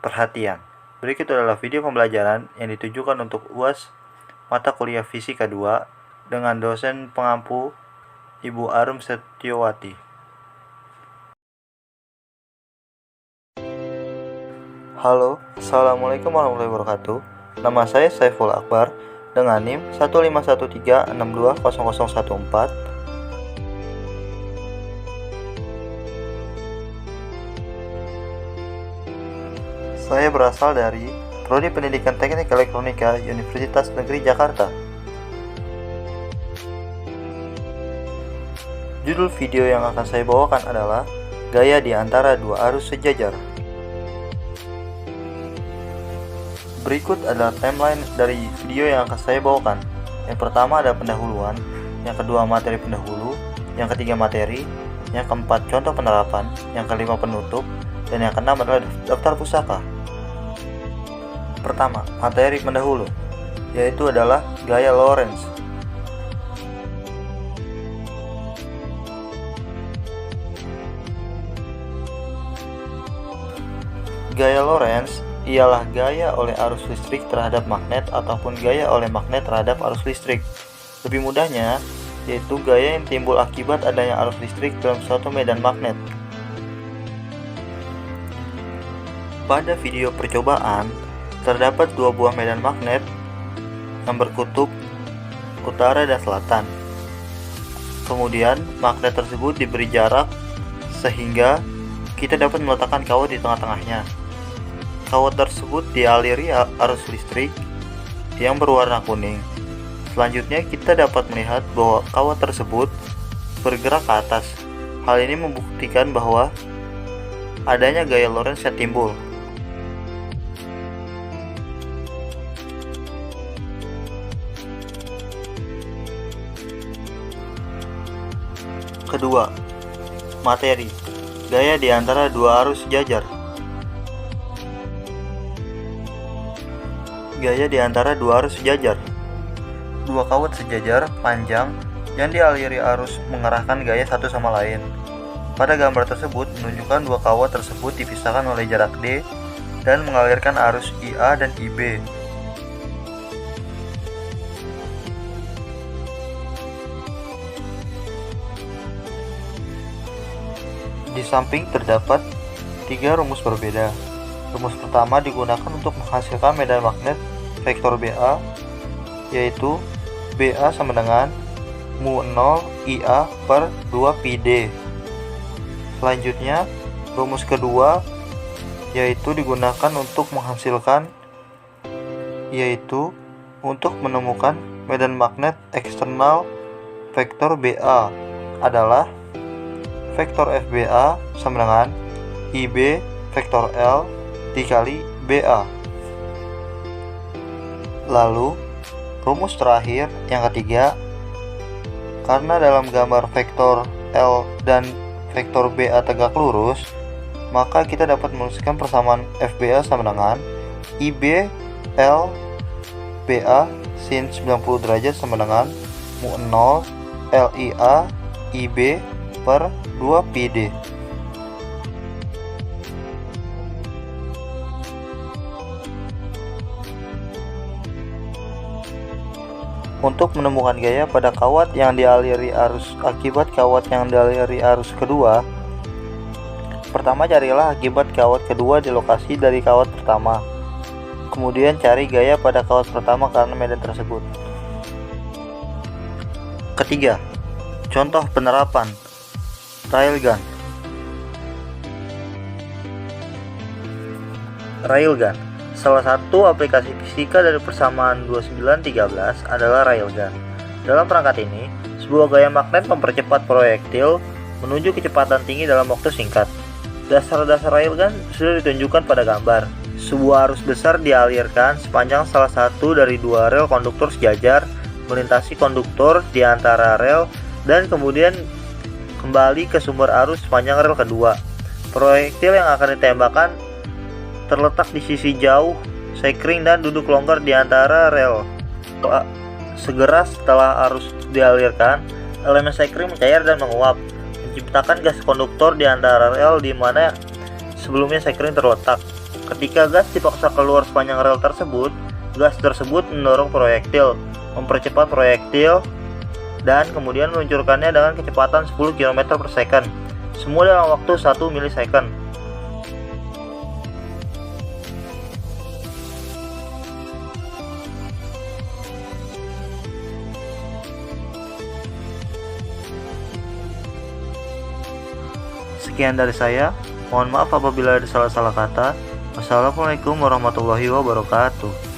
Perhatian, berikut adalah video pembelajaran yang ditujukan untuk UAS mata kuliah Fisika 2 dengan dosen pengampu Ibu Arum Setiawati. Halo, Assalamualaikum warahmatullahi wabarakatuh. Nama saya Saiful Akbar dengan NIM 15136200014. Saya berasal dari Prodi Pendidikan Teknik Elektronika Universitas Negeri Jakarta. Judul video yang akan saya bawakan adalah Gaya di antara dua arus sejajar. Berikut adalah timeline dari video yang akan saya bawakan. Yang pertama ada pendahuluan, yang kedua materi pendahulu, yang ketiga materi, yang keempat contoh penerapan, yang kelima penutup, dan yang keenam adalah daftar pusaka. Pertama, materi pendahulu, yaitu adalah gaya Lorentz. Gaya Lorentz ialah gaya oleh arus listrik terhadap magnet ataupun gaya oleh magnet terhadap arus listrik. Lebih mudahnya, yaitu gaya yang timbul akibat adanya arus listrik dalam suatu medan magnet. Pada video percobaan, terdapat dua buah medan magnet yang berkutub utara dan selatan. Kemudian, magnet tersebut diberi jarak sehingga kita dapat meletakkan kawat di tengah-tengahnya. Kawat tersebut dialiri arus listrik yang berwarna kuning. Selanjutnya, kita dapat melihat bahwa kawat tersebut bergerak ke atas. Hal ini membuktikan bahwa adanya gaya Lorentz yang timbul. Kedua, materi, gaya di antara dua arus sejajar. Gaya di antara dua arus sejajar. Dua kawat sejajar panjang yang dialiri arus mengarahkan gaya satu sama lain. Pada gambar tersebut menunjukkan dua kawat tersebut dipisahkan oleh jarak D dan mengalirkan arus IA dan IB. Di samping terdapat tiga rumus berbeda. Rumus pertama digunakan untuk menghasilkan medan magnet vektor BA, yaitu BA sama dengan mu 0 IA per 2 πD. Selanjutnya, rumus kedua yaitu digunakan untuk menghasilkan, yaitu untuk menemukan medan magnet eksternal vektor BA adalah vektor FBA sama dengan IB vektor L dikali BA. Lalu, rumus terakhir yang ketiga, karena dalam gambar vektor L dan vektor BA tegak lurus, maka kita dapat menuliskan persamaan FBA sama dengan IB L BA sin 90 derajat sama dengan mu 0 LIA IB per 2 πD. Untuk menemukan gaya pada kawat yang dialiri arus akibat kawat yang dialiri arus kedua, pertama carilah akibat kawat kedua di lokasi dari kawat pertama. Kemudian cari gaya pada kawat pertama karena medan tersebut. Ketiga, contoh penerapan railgun. Railgun, salah satu aplikasi fisika dari persamaan 2913 adalah railgun. Dalam perangkat ini, sebuah gaya magnet mempercepat proyektil menuju kecepatan tinggi dalam waktu singkat. Dasar-dasar railgun sudah ditunjukkan pada gambar. Sebuah arus besar dialirkan sepanjang salah satu dari dua rel konduktor sejajar, melintasi konduktor di antara rel, dan kemudian kembali ke sumber arus sepanjang rel kedua. Proyektil yang akan ditembakkan terletak di sisi jauh sekring dan duduk longgar di antara rel. Segera setelah arus dialirkan, elemen sekring mencair dan menguap, menciptakan gas konduktor di antara rel di mana sebelumnya sekring terletak. Ketika gas dipaksa keluar sepanjang rel tersebut, gas tersebut mendorong proyektil, mempercepat proyektil, dan kemudian meluncurkannya dengan kecepatan 10 km per second, semua dalam waktu 1 milisecond. Sekian dari saya, mohon maaf apabila ada salah-salah kata. Wassalamualaikum warahmatullahi wabarakatuh.